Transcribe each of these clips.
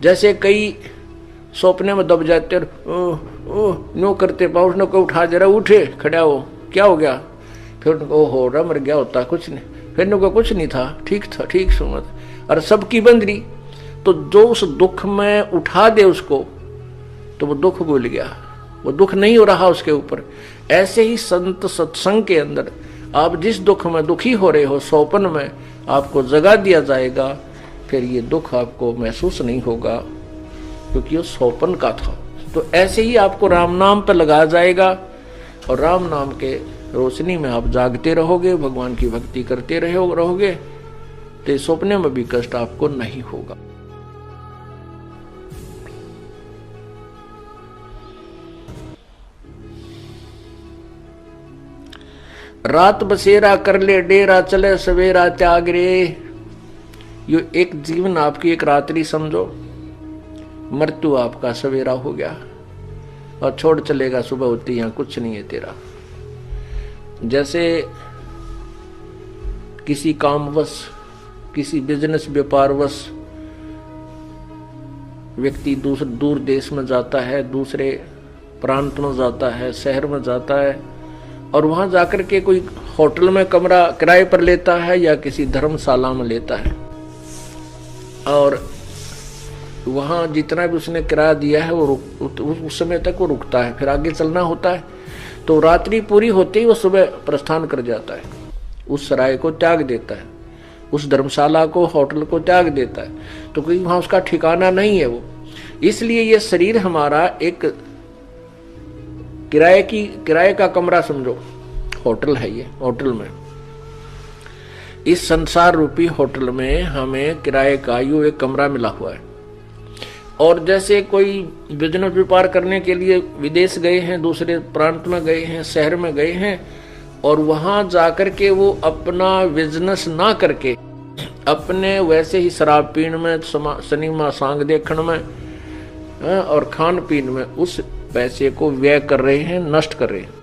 जैसे कई सपने में दब जाते नो करते पाउस को उठा जरा उठे खड़ा हो क्या हो गया, फिर उनको हो रहा मर गया होता कुछ नहीं, फिर उनको कुछ नहीं था ठीक सुमत और सबकी बंदरी। तो जो उस दुख में उठा दे उसको तो वो दुख भूल गया, वो दुख नहीं हो रहा उसके ऊपर। ऐसे ही संत सत्संग के अंदर आप जिस दुख में दुखी हो रहे हो सौपन में आपको जगा दिया जाएगा, फिर ये दुख आपको महसूस नहीं होगा क्योंकि वो सौपन का था। तो ऐसे ही आपको राम नाम पर लगाया जाएगा और राम नाम के रोशनी में आप जागते रहोगे, भगवान की भक्ति करते रहोगे तो सपने में भी कष्ट आपको नहीं होगा। रात बसेरा कर ले डेरा चले सवेरा त्याग रे। यो एक जीवन आपकी एक रात्रि समझो, मृत्यु आपका सवेरा हो गया और छोड़ चलेगा सुबह होती यहां कुछ नहीं है तेरा। जैसे किसी कामवश किसी बिजनेस व्यापारवश व्यक्ति दूर देश में जाता है, दूसरे प्रांत में जाता है, शहर में जाता है और वहां जाकर के कोई होटल में कमरा किराए पर लेता है या किसी धर्मशाला में लेता है और वहां जितना भी उसने किराया दिया है वो उस समय तक वो रुकता है, फिर आगे चलना होता है। तो रात्रि पूरी होते ही वो सुबह प्रस्थान कर जाता है, उस सराय को त्याग देता है, उस धर्मशाला को होटल को त्याग देता है। तो कोई वहां उसका ठिकाना नहीं है वो। इसलिए ये शरीर हमारा एक किराए का कमरा समझो, होटल है ये। होटल में इस संसार रूपी होटल में हमें किराए का यूं एक कमरा मिला हुआ है। और जैसे कोई बिजनेस व्यापार करने के लिए विदेश गए हैं, दूसरे प्रांत में गए हैं, शहर में गए हैं और वहां जाकर के वो अपना बिजनेस ना करके अपने वैसे ही शराब पीने में, सिनेमा सांग देखने में और खान पीन में उस पैसे को व्यय कर रहे हैं, नष्ट कर रहे हैं।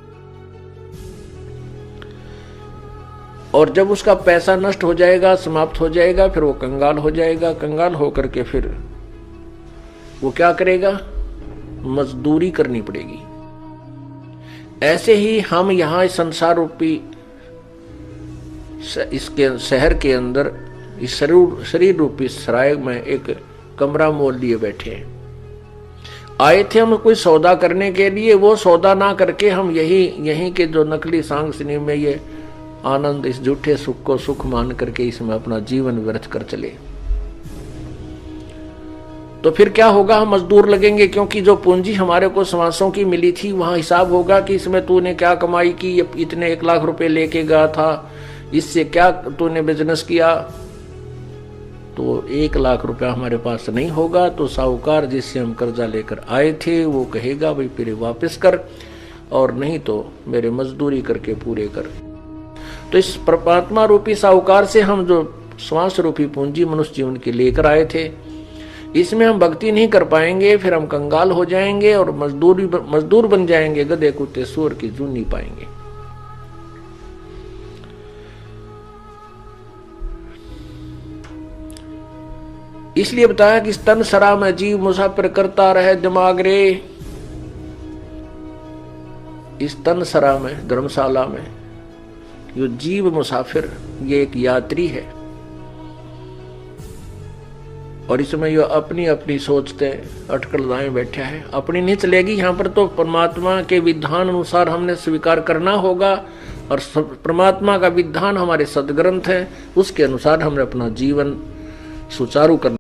और जब उसका पैसा नष्ट हो जाएगा, समाप्त हो जाएगा, फिर वो कंगाल हो जाएगा। कंगाल होकर के फिर वो क्या करेगा, मजदूरी करनी पड़ेगी। ऐसे ही हम यहां संसार रूपी इसके शहर के अंदर इस शरीर रूपी सराय में एक कमरा मोल लिए बैठे हैं। आए थे हम कोई सौदा करने के लिए, वो सौदा ना करके हम यही के जो नकली सांग सिनेमा में ये आनंद, इस झूठे सुख को सुख मान करके इसमें अपना जीवन व्यर्थ कर चले। तो फिर क्या होगा, हम मजदूर लगेंगे क्योंकि जो पूंजी हमारे को समासों की मिली थी वहां हिसाब होगा कि इसमें तूने क्या कमाई की, इतने 1 लाख रुपए लेके गया था, इससे क्या तूने बिजनेस किया। तो 1 लाख रुपया हमारे पास नहीं होगा तो साहूकार जिससे हम कर्जा लेकर आए थे वो कहेगा भाई फिर वापस कर, और नहीं तो मेरे मजदूरी करके पूरे कर। तो इस परमात्मा रूपी साहूकार से हम जो श्वास रूपी पूंजी मनुष्य जीवन की लेकर आए थे, इसमें हम भक्ति नहीं कर पाएंगे, फिर हम कंगाल हो जाएंगे और मजदूर बन जाएंगे, गधे कुत्ते सूअर की जून नहीं पाएंगे। इसलिए बताया कि तन सरा में जीव मुसाफिर करता रहे दिमाग रे। इस तन सरा में, धर्मशाला में, यो जीव मुसाफिर, ये एक यात्री है और इसमें यो अपनी अपनी सोचते अटकल बैठा है। अपनी नहीं चलेगी यहाँ पर, तो परमात्मा के विधान अनुसार हमने स्वीकार करना होगा और परमात्मा का विधान हमारे सदग्रंथ है, उसके अनुसार हमें अपना जीवन सुचारू करना।